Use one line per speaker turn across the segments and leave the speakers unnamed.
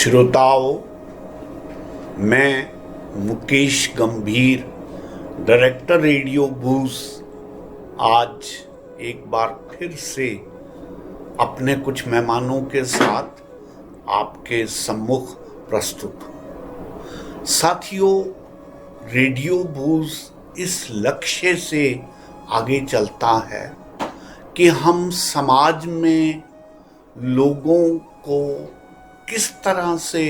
श्रोताओं, मैं मुकेश गंभीर, डायरेक्टर रेडियो बूस, आज एक बार फिर से अपने कुछ मेहमानों के साथ आपके सम्मुख प्रस्तुत हूँ। साथियों, रेडियो बूस इस लक्ष्य से आगे चलता है कि हम समाज में लोगों को किस तरह से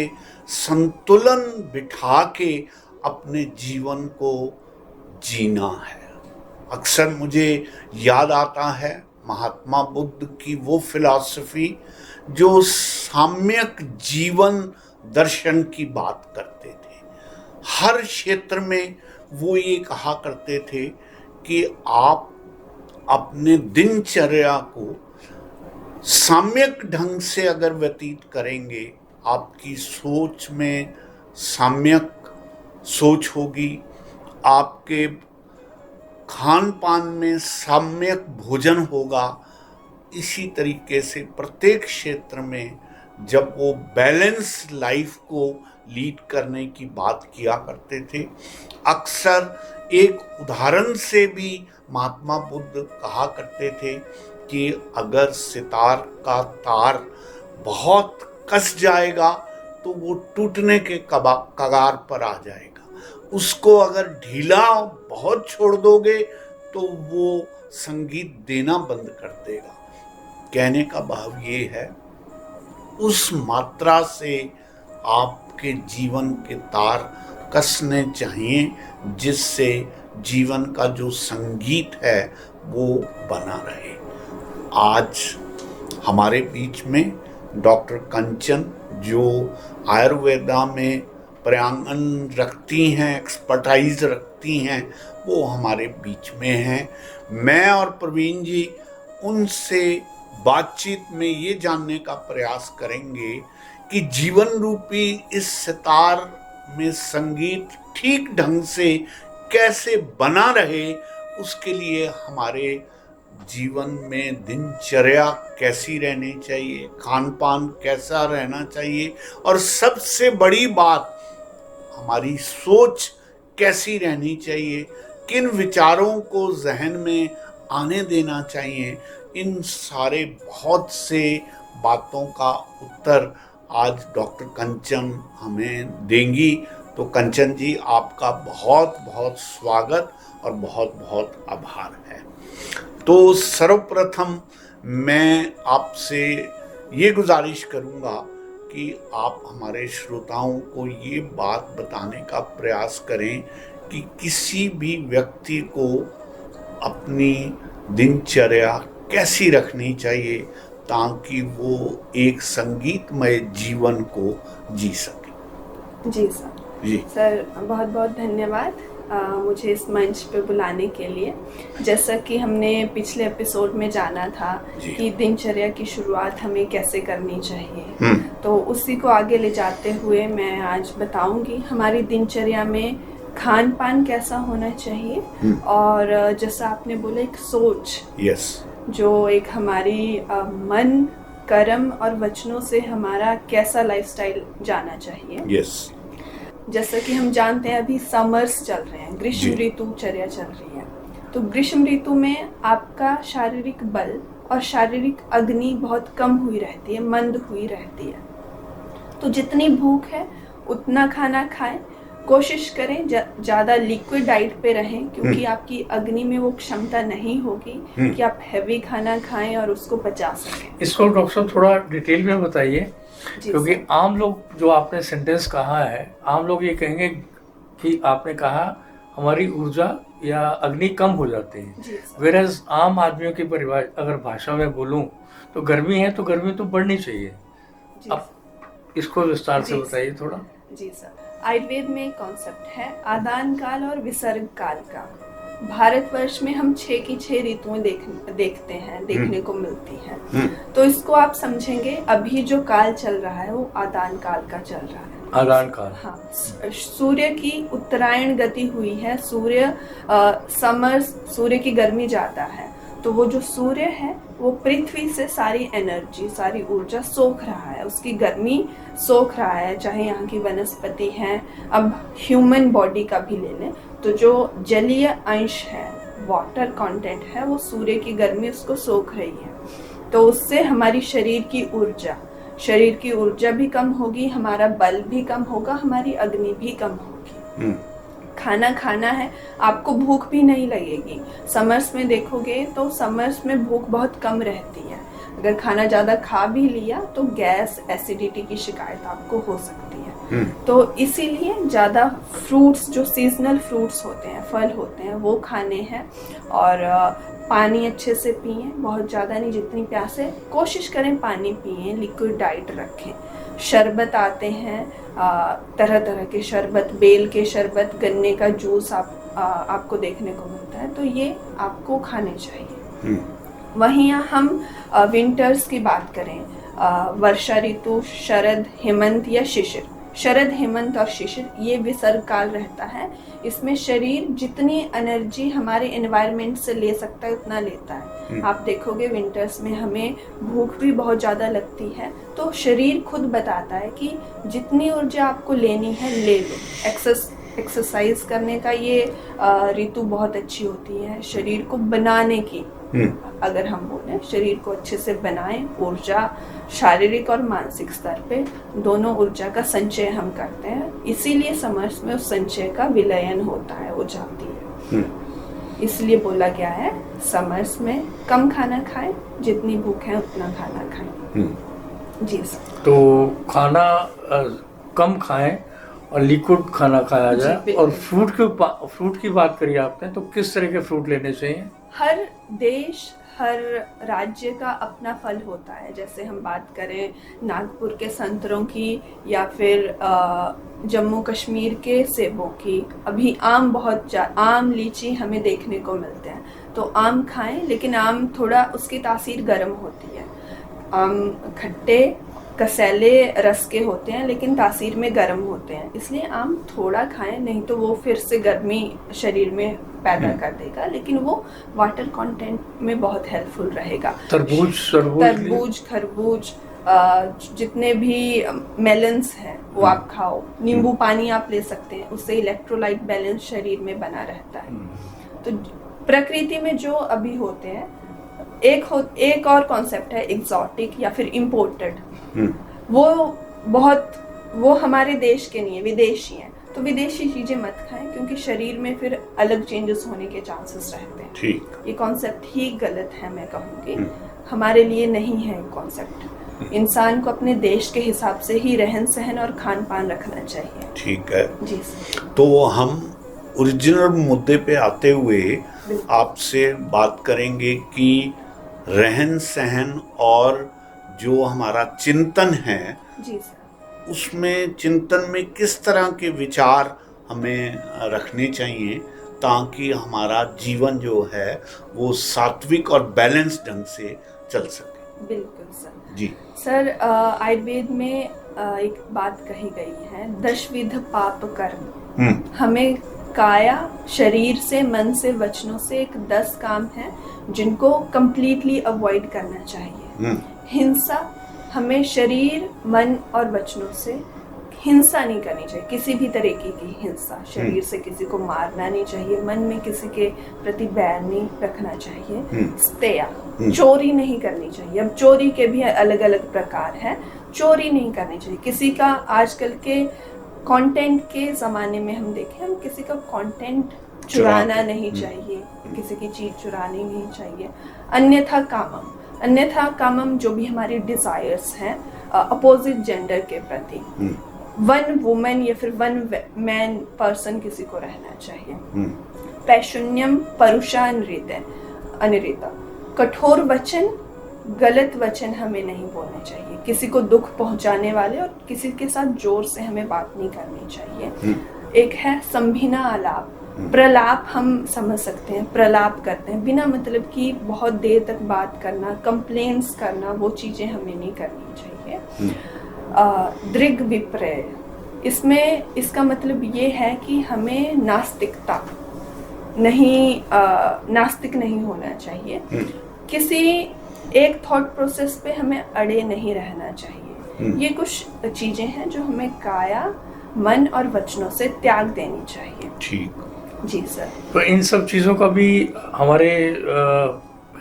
संतुलन बिठा के अपने जीवन को जीना है। अक्सर मुझे याद आता है महात्मा बुद्ध की वो फिलॉसफी जो साम्यक जीवन दर्शन की बात करते थे। हर क्षेत्र में वो ये कहा करते थे कि आप अपने दिनचर्या को साम्यक ढंग से अगर व्यतीत करेंगे, आपकी सोच में साम्यक सोच होगी, आपके खान पान में साम्यक भोजन होगा। इसी तरीके से प्रत्येक क्षेत्र में जब वो बैलेंस लाइफ को लीड करने की बात किया करते थे, अक्सर एक उदाहरण से भी महात्मा बुद्ध कहा करते थे कि अगर सितार का तार बहुत कस जाएगा तो वो टूटने के कगार पर आ जाएगा। उसको अगर ढीला बहुत छोड़ दोगे तो वो संगीत देना बंद कर देगा। कहने का भाव ये है, उस मात्रा से आपके जीवन के तार कसने चाहिए जिससे जीवन का जो संगीत है वो बना रहे। आज हमारे बीच में डॉक्टर कंचन, जो आयुर्वेदा में प्रयांगन रखती हैं, एक्सपर्टाइज रखती हैं, वो हमारे बीच में हैं। मैं और प्रवीण जी उनसे बातचीत में ये जानने का प्रयास करेंगे कि जीवन रूपी इस सितार में संगीत ठीक ढंग से कैसे बना रहे। उसके लिए हमारे जीवन में दिनचर्या कैसी रहनी चाहिए, खान पान कैसा रहना चाहिए, और सबसे बड़ी बात हमारी सोच कैसी रहनी चाहिए, किन विचारों को जहन में आने देना चाहिए। इन सारे बहुत से बातों का उत्तर आज डॉक्टर कंचन हमें देंगी। तो कंचन जी, आपका बहुत बहुत स्वागत और बहुत बहुत आभार है। तो सर्वप्रथम मैं आपसे ये गुजारिश करूंगा कि आप हमारे श्रोताओं को ये बात बताने का प्रयास करें कि किसी भी व्यक्ति को अपनी दिनचर्या कैसी रखनी चाहिए ताकि वो एक संगीतमय जीवन को जी सके।
जी सर।
जी
सर, बहुत बहुत धन्यवाद मुझे इस मंच पे बुलाने के लिए। जैसा कि हमने पिछले एपिसोड में जाना था कि दिनचर्या की शुरुआत हमें कैसे करनी चाहिए, तो उसी को आगे ले जाते हुए मैं आज बताऊंगी हमारी दिनचर्या में खान पान कैसा होना चाहिए और जैसा आपने बोला एक सोच, जो एक हमारी मन, कर्म और वचनों से हमारा कैसा लाइफस्टाइल जाना चाहिए। जैसा कि हम जानते हैं अभी समर्स चल रहे हैं, ग्रीष्म ऋतुचर्या चल रही है। तो ग्रीष्म ऋतु में आपका शारीरिक बल और शारीरिक अग्नि बहुत कम हुई रहती है, मंद हुई रहती है। तो जितनी भूख है उतना खाना खाएं, कोशिश करें ज़्यादा लिक्विड डाइट पे रहें, क्योंकि आपकी अग्नि में वो क्षमता नहीं होगी कि आप हैवी खाना खाएं और उसको पचा सकें।
इसको डॉक्टर साहब थोड़ा डिटेल में बताइए, क्योंकि आम लोग, जो आपने सेंटेंस कहा है, आम लोग ये कहेंगे कि आपने कहा हमारी ऊर्जा या अग्नि कम हो जाती है, वेरएज आम आदमियों की परिभाषा अगर भाषा में बोलूं तो गर्मी है तो गर्मी तो बढ़नी चाहिए। अब इसको विस्तार से बताइए थोड़ा।
जी सर, आयुर्वेद में एक कॉन्सेप्ट है आदान काल और विसर्ग काल का। भारतवर्ष में हम 6 की 6 ऋतुएं देखते हैं, देखने को मिलती हैं। तो इसको आप समझेंगे अभी जो काल चल रहा है वो आदान काल का चल रहा है।
आदान काल,
हाँ। सूर्य की उत्तरायण गति हुई है, सूर्य समर, सूर्य की गर्मी जाता है, तो वो जो सूर्य है वो पृथ्वी से सारी एनर्जी, सारी ऊर्जा सोख रहा है, उसकी गर्मी सोख रहा है। चाहे यहाँ की वनस्पति हैं, अब ह्यूमन बॉडी का भी ले लें तो जो जलीय अंश है, वाटर कंटेंट है, वो सूर्य की गर्मी उसको सोख रही है। तो उससे हमारी शरीर की ऊर्जा भी कम होगी, हमारा बल भी कम होगा, हमारी अग्नि भी कम होगी। खाना खाना है, आपको भूख भी नहीं लगेगी। समर्स में देखोगे तो समर्स में भूख बहुत कम रहती है। अगर खाना ज़्यादा खा भी लिया तो गैस, एसिडिटी की शिकायत आपको हो सकती है। तो इसीलिए ज़्यादा फ्रूट्स, जो सीजनल फ्रूट्स होते हैं, फल होते हैं, वो खाने हैं। और पानी अच्छे से पिएं, बहुत ज़्यादा नहीं, जितनी प्यास है कोशिश करें पानी पिएं, लिक्विड डाइट रखें। शरबत आते हैं, तरह तरह के शरबत, बेल के शरबत, गन्ने का जूस आपको देखने को मिलता है, तो ये आपको खाने चाहिए। वहीं हम विंटर्स की बात करें, वर्षा ऋतु, शरद, हेमंत या शिशिर। शरद, हेमंत और शिशिर ये विसर्ग काल रहता है। इसमें शरीर जितनी एनर्जी हमारे एनवायरनमेंट से ले सकता है उतना लेता है। आप देखोगे विंटर्स में हमें भूख भी बहुत ज़्यादा लगती है, तो शरीर खुद बताता है कि जितनी ऊर्जा आपको लेनी है ले लो। एक्सरसाइज करने का ये ऋतु बहुत अच्छी होती है शरीर को बनाने की। अगर हम बोलें शरीर को अच्छे से बनाएं, ऊर्जा शारीरिक और मानसिक स्तर पे दोनों ऊर्जा का संचय हम करते हैं, इसीलिए समर्स में उस संचय का विलयन होता है, वो जाती है। इसलिए बोला गया है समर्स में कम खाना खाएं, जितनी भूख है उतना खाना खाएं। जी सर।
तो खाना कम खाएं और लिक्विड खाना खाया जाए। और फ्रूट की बात करिए आपने, तो किस तरह के फ्रूट लेने चाहिए?
हर देश, हर राज्य का अपना फल होता है। जैसे हम बात करें नागपुर के संतरों की या फिर जम्मू कश्मीर के सेबों की। अभी आम, लीची हमें देखने को मिलते हैं, तो आम खाएं, लेकिन आम थोड़ा उसकी तासीर गर्म होती है। आम खट्टे कसैले रस के होते हैं लेकिन तासीर में गर्म होते हैं, इसलिए आम थोड़ा खाएं, नहीं तो वो फिर से गर्मी शरीर में पैदा कर देगा, लेकिन वो वाटर कंटेंट में बहुत हेल्पफुल रहेगा। तरबूज, खरबूज, जितने भी मेलन्स हैं वो आप खाओ। नींबू पानी आप ले सकते हैं, उससे इलेक्ट्रोलाइट बैलेंस शरीर में बना रहता है। तो प्रकृति में जो अभी होते हैं, एक और कॉन्सेप्ट है एग्जॉटिक या फिर इम्पोर्टेड। वो हमारे देश के नहीं है, विदेशी हैं। तो विदेशी चीजें मत खाएं, क्योंकि शरीर में फिर अलग चेंजेस होने के चांसेस रहते हैं।
ठीक।
ये कॉन्सेप्ट ही गलत है, मैं कहूँगी हमारे लिए नहीं है कॉन्सेप्ट। इंसान को अपने देश के हिसाब से ही रहन सहन और खान पान रखना चाहिए।
ठीक है
जी।
तो हम ओरिजिनल मुद्दे पे आते हुए आपसे बात करेंगे कि रहन सहन और जो हमारा चिंतन है,
जी सर,
उसमें चिंतन में किस तरह के विचार हमें रखने चाहिए ताकि हमारा जीवन जो है वो सात्विक और बैलेंस ढंग से चल सके।
बिल्कुल सर।
जी
सर, आयुर्वेद में एक बात कही गई है, दशविध पाप कर्म। हमें काया, शरीर से, मन से, वचनों से एक 10 काम हैं जिनको कंप्लीटली अवॉइड करना चाहिए। हिंसा, हमें शरीर, मन और वचनों से हिंसा नहीं करनी चाहिए, किसी भी तरीके की हिंसा। शरीर से किसी को मारना नहीं चाहिए, मन में किसी के प्रति बैर नहीं रखना चाहिए। स्तेया, चोरी नहीं करनी चाहिए। अब चोरी के भी अलग अलग प्रकार हैं, चोरी नहीं करनी चाहिए किसी का। आजकल के कंटेंट के ज़माने में हम देखें, हम किसी का कंटेंट चुराना नहीं चाहिए, किसी की चीज़ चुरानी नहीं चाहिए। अन्यथा कामम जो भी हमारी डिजायर्स हैं अपोजिट जेंडर के प्रति, वन वुमेन या फिर वन मैन पर्सन किसी को रहना चाहिए। पैशुन्यम परुषा अनिरिता, कठोर वचन, गलत वचन हमें नहीं बोलने चाहिए। किसी को दुख पहुंचाने वाले और किसी के साथ जोर से हमें बात नहीं करनी चाहिए। एक है संभिना आलाप, प्रलाप हम समझ सकते हैं, प्रलाप करते हैं बिना मतलब की बहुत देर तक बात करना, कंप्लेंट्स करना, वो चीजें हमें नहीं करनी चाहिए। दृग विप्रय, इसमें इसका मतलब ये है कि हमें नास्तिकता, नहीं नास्तिक नहीं होना चाहिए, किसी एक थॉट प्रोसेस पे हमें अड़े नहीं रहना चाहिए। ये कुछ चीजें हैं जो हमें काया, मन और वचनों से त्याग देनी चाहिए।
ठीक।
जी सर।
तो इन सब चीज़ों का भी हमारे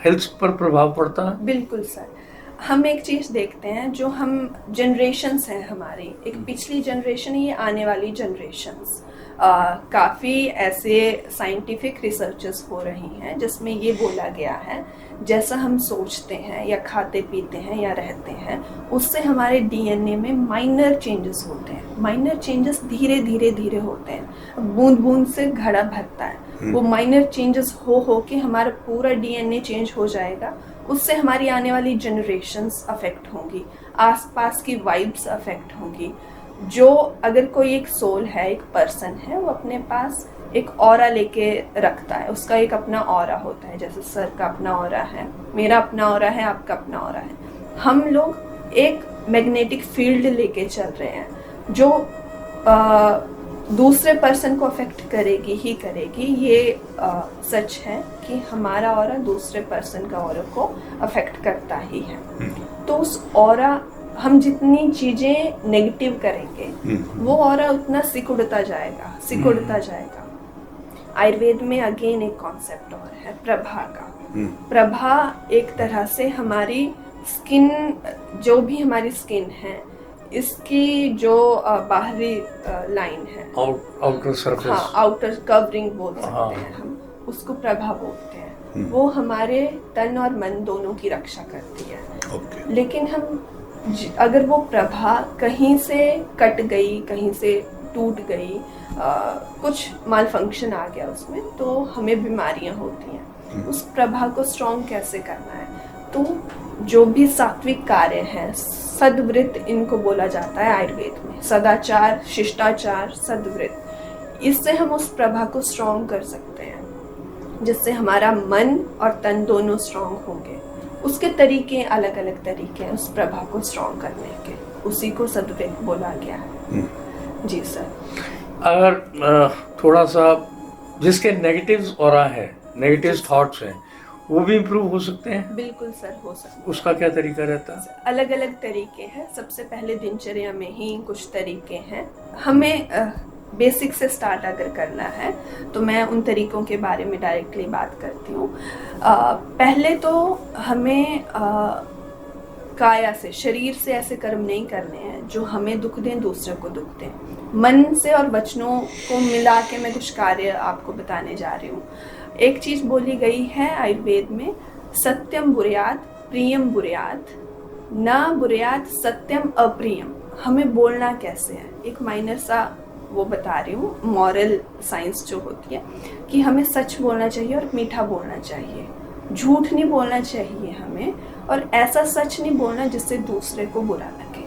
हेल्थ पर प्रभाव पड़ता है?
बिल्कुल सर। हम एक चीज़ देखते हैं, जो हम जनरेशन्स हैं हमारी, एक पिछली जनरेशन, ये आने वाली जनरेशन्स, काफ़ी ऐसे साइंटिफिक रिसर्चेस हो रही हैं जिसमें ये बोला गया है जैसा हम सोचते हैं या खाते पीते हैं या रहते हैं, उससे हमारे डीएनए में माइनर चेंजेस होते हैं। माइनर चेंजेस धीरे धीरे धीरे होते हैं, बूंद बूंद से घड़ा भरता है। वो माइनर चेंजेस हो के हमारा पूरा डीएनए चेंज हो जाएगा। उससे हमारी आने वाली जनरेशन्स अफेक्ट होंगी, आसपास की वाइब्स अफेक्ट होंगी। जो अगर कोई एक सोल है, एक पर्सन है, वो अपने पास एक ऑरा लेके रखता है, उसका एक अपना ऑरा होता है। जैसे सर का अपना ऑरा है, मेरा अपना ऑरा है, आपका अपना ऑरा है। हम लोग एक मैग्नेटिक फील्ड लेके चल रहे हैं जो दूसरे पर्सन को अफेक्ट करेगी ही करेगी। ये सच है कि हमारा ऑरा दूसरे पर्सन का ऑरा को अफेक्ट करता ही है। तो उस ऑरा, हम जितनी चीजें नेगेटिव करेंगे वो ऑरा उतना सिकुड़ता जाएगा। आयुर्वेद में अगेन एक कॉन्सेप्ट और है प्रभा का। प्रभा एक तरह से हमारी स्किन, जो भी हमारी स्किन है, इसकी जो बाहरी लाइन है,
आउटर सरफेस,
हाँ, आउटर कवरिंग बोल सकते हैं हम उसको, प्रभा बोलते हैं। वो हमारे तन और मन दोनों की रक्षा करती है। लेकिन हम अगर वो प्रभा कहीं से कट गई, कहीं से टूट गई, कुछ माल फंक्शन आ गया उसमें, तो हमें बीमारियां होती हैं। उस प्रभा को स्ट्रॉन्ग कैसे करना है? तो जो भी सात्विक कार्य हैं, सद्वृत्त इनको बोला जाता है आयुर्वेद में, सदाचार, शिष्टाचार, सद्वृत्त, इससे हम उस प्रभा को स्ट्रॉन्ग कर सकते हैं, जिससे हमारा मन और तन दोनों स्ट्रॉन्ग होंगे। उसके तरीके, अलग अलग तरीके हैं उस प्रभा को स्ट्रॉन्ग करने के, उसी को सद्वृत्त बोला गया है। जी सर।
अगर थोड़ा सा जिसके नेगेटिव ऑरा है, नेगेटिव थॉट्स हैं, वो भी इम्प्रूव हो सकते हैं?
बिल्कुल सर, हो सकते हैं।
उसका क्या तरीका रहता है?
अलग अलग तरीके हैं। सबसे पहले दिनचर्या में ही कुछ तरीके हैं। हमें बेसिक से स्टार्ट अगर करना है तो मैं उन तरीकों के बारे में डायरेक्टली बात करती हूँ। पहले तो हमें काया से, शरीर से ऐसे कर्म नहीं करने हैं जो हमें दुख दें, दूसरे को दुख दें। मन से और वचनों को मिला के मैं कुछ कार्य आपको बताने जा रही हूँ। एक चीज बोली गई है आयुर्वेद में, सत्यम बुर्यात प्रियम बुर्यात, ना बुर्यात सत्यम अप्रियम। हमें बोलना कैसे है, एक माइनर सा वो बता रही हूँ, मॉरल साइंस जो होती है, कि हमें सच बोलना चाहिए और मीठा बोलना चाहिए, झूठ नहीं बोलना चाहिए हमें, और ऐसा सच नहीं बोलना जिससे दूसरे को बुरा लगे।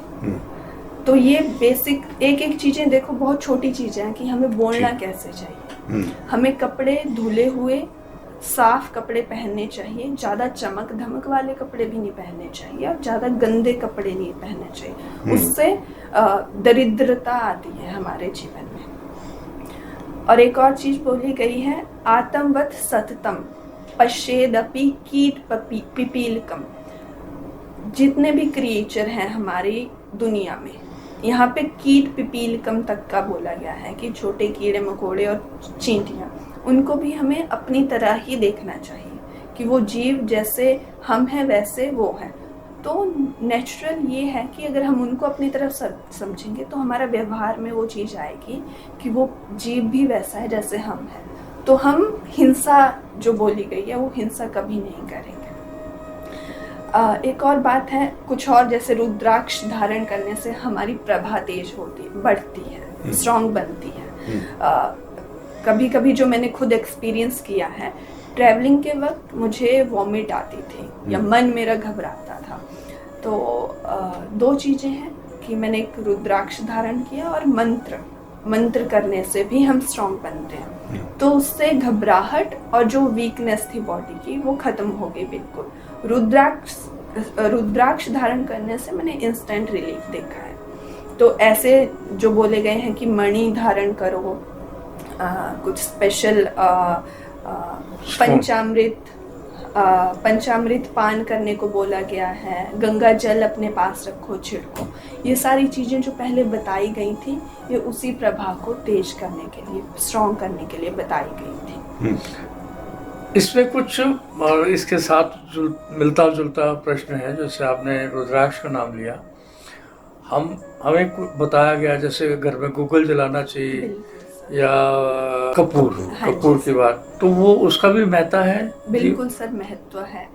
तो ये बेसिक एक एक चीजें देखो, बहुत छोटी चीजें हैं कि हमें बोलना कैसे चाहिए। हमें कपड़े धुले हुए साफ कपड़े पहनने चाहिए, ज़्यादा चमक धमक वाले कपड़े भी नहीं पहनने चाहिए और ज़्यादा गंदे कपड़े नहीं पहनने चाहिए। उससे दरिद्रता आती है हमारे जीवन में। और एक और चीज बोली गई है, आत्मवत सततम पश्येदपि कीट पिपीलकम। जितने भी क्रिएचर हैं हमारी दुनिया में, यहाँ पे कीट पिपीलकम तक का बोला गया है कि छोटे कीड़े मकोड़े और चींटियाँ, उनको भी हमें अपनी तरह ही देखना चाहिए कि वो जीव जैसे हम हैं वैसे वो हैं। तो नेचुरल ये है कि अगर हम उनको अपनी तरफ समझेंगे तो हमारा व्यवहार में वो चीज़ आएगी कि वो जीव भी वैसा है जैसे हम हैं। तो हम हिंसा जो बोली गई है वो हिंसा कभी नहीं करेंगे। एक और बात है, कुछ और, जैसे रुद्राक्ष धारण करने से हमारी प्रभा तेज होती, बढ़ती है, स्ट्रॉन्ग बनती है। कभी कभी जो मैंने खुद एक्सपीरियंस किया है, ट्रैवलिंग के वक्त मुझे वॉमिट आती थी या मन मेरा घबराता था, तो दो चीज़ें हैं कि मैंने एक रुद्राक्ष धारण किया और मंत्र करने से भी हम स्ट्रॉन्ग बनते हैं। तो उससे घबराहट और जो वीकनेस थी बॉडी की वो खत्म हो गई बिल्कुल। रुद्राक्ष धारण करने से मैंने इंस्टेंट रिलीफ देखा है। तो ऐसे जो बोले गए हैं कि मणि धारण करो, कुछ स्पेशल पंचामृत पान करने को बोला गया है, गंगा जल अपने पास रखो छिड़को। ये सारी चीज़ें जो पहले बताई गई थी, ये उसी प्रभा को तेज करने के लिए, स्ट्रॉन्ग करने के लिए बताई गई थी।
इसमें कुछ इसके साथ मिलता जुलता प्रश्न है। जैसे आपने रुद्राक्ष का नाम लिया, हमें बताया गया जैसे घर में गूगल जलाना चाहिए या कपूर की बात, तो वो उसका भी महत्व है?
बिल्कुल सर, महत्व है।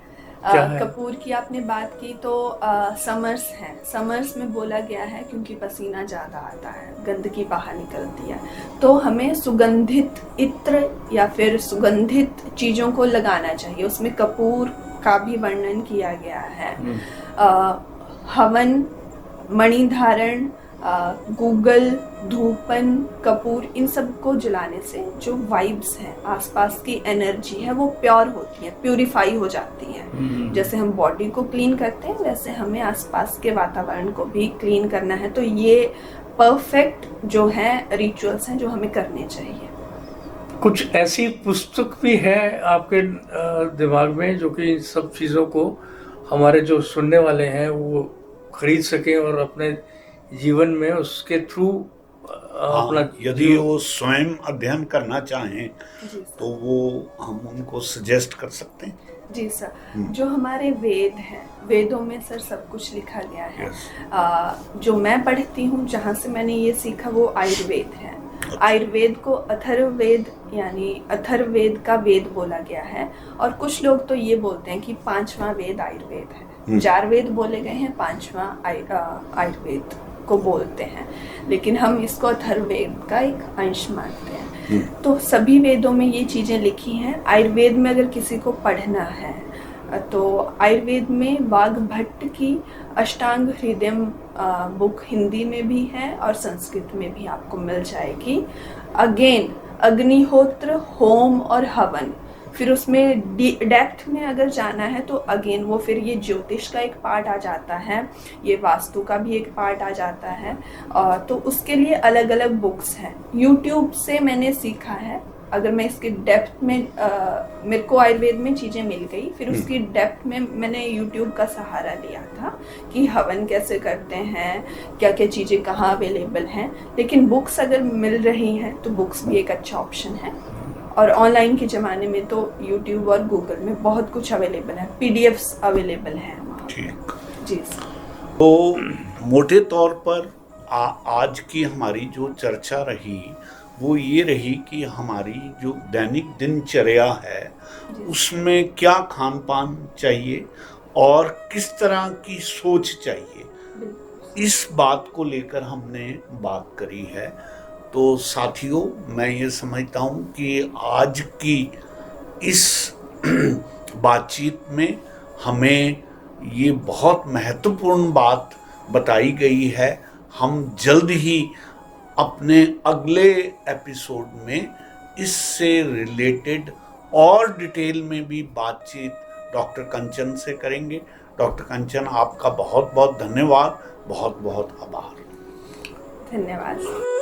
कपूर की आपने बात की तो समर्स में बोला गया है क्योंकि पसीना ज़्यादा आता है, गंदगी बाहर निकलती है, तो हमें सुगंधित इत्र या फिर सुगंधित चीज़ों को लगाना चाहिए। उसमें कपूर का भी वर्णन किया गया है। हवन, मणिधारण, गूगल, धूपन, कपूर, इन सब को जलाने से जो वाइब्स हैं, आसपास की एनर्जी है, वो प्योर होती है, प्यूरिफाई हो जाती है। जैसे हम बॉडी को क्लीन करते हैं, वैसे हमें आसपास के वातावरण को भी क्लीन करना है। तो ये परफेक्ट जो है रिचुअल्स हैं जो हमें करने चाहिए।
कुछ ऐसी पुस्तक भी है आपके दिमाग में जो कि सब चीज़ों को हमारे जो सुनने वाले हैं वो खरीद सकें और अपने जीवन में उसके थ्रू अपना,
यदि वो स्वयं अध्ययन करना चाहें तो वो हम उनको सजेस्ट कर सकते हैं?
जी सर, जो हमारे वेद हैं, वेदों में सर सब कुछ लिखा गया है। जो मैं पढ़ती हूँ, जहाँ से मैंने ये सीखा, वो आयुर्वेद है। आयुर्वेद को अथर्ववेद यानी अथर्ववेद का वेद बोला गया है, और कुछ लोग तो ये बोलते हैं कि 5वां वेद आयुर्वेद है। 4 वेद बोले गए हैं, 5वां आयुर्वेद को बोलते हैं, लेकिन हम इसको अथर्ववेद का एक अंश मानते हैं। तो सभी वेदों में ये चीज़ें लिखी हैं। आयुर्वेद में अगर किसी को पढ़ना है तो आयुर्वेद में वाग्भट्ट की अष्टांग हृदयम बुक हिंदी में भी है और संस्कृत में भी आपको मिल जाएगी। अगेन अग्निहोत्र, होम और हवन, फिर उसमें डेप्थ में अगर जाना है तो अगेन वो फिर ये ज्योतिष का एक पार्ट आ जाता है, ये वास्तु का भी एक पार्ट आ जाता है। तो उसके लिए अलग अलग बुक्स हैं। यूट्यूब से मैंने सीखा है। अगर मैं इसके डेप्थ में मेरे को आयुर्वेद में चीज़ें मिल गई, फिर उसकी डेप्थ में मैंने यूट्यूब का सहारा लिया था कि हवन कैसे करते हैं, क्या क्या चीज़ें कहाँ अवेलेबल हैं। लेकिन बुक्स अगर मिल रही हैं तो बुक्स भी एक अच्छा ऑप्शन है। और ऑनलाइन के ज़माने में तो यूट्यूब और गूगल में बहुत कुछ अवेलेबल है, PDFs अवेलेबल हैं वहाँ।
ठीक
जी सर।
तो मोटे तौर पर आज की हमारी जो चर्चा रही वो ये रही कि हमारी जो दैनिक दिनचर्या है उसमें क्या खान पान चाहिए और किस तरह की सोच चाहिए, इस बात को लेकर हमने बात करी है। तो साथियों, मैं ये समझता हूँ कि आज की इस बातचीत में हमें ये बहुत महत्वपूर्ण बात बताई गई है। हम जल्द ही अपने अगले एपिसोड में इससे रिलेटेड और डिटेल में भी बातचीत डॉक्टर कंचन से करेंगे। डॉक्टर कंचन, आपका बहुत बहुत धन्यवाद, बहुत बहुत आभार।
धन्यवाद।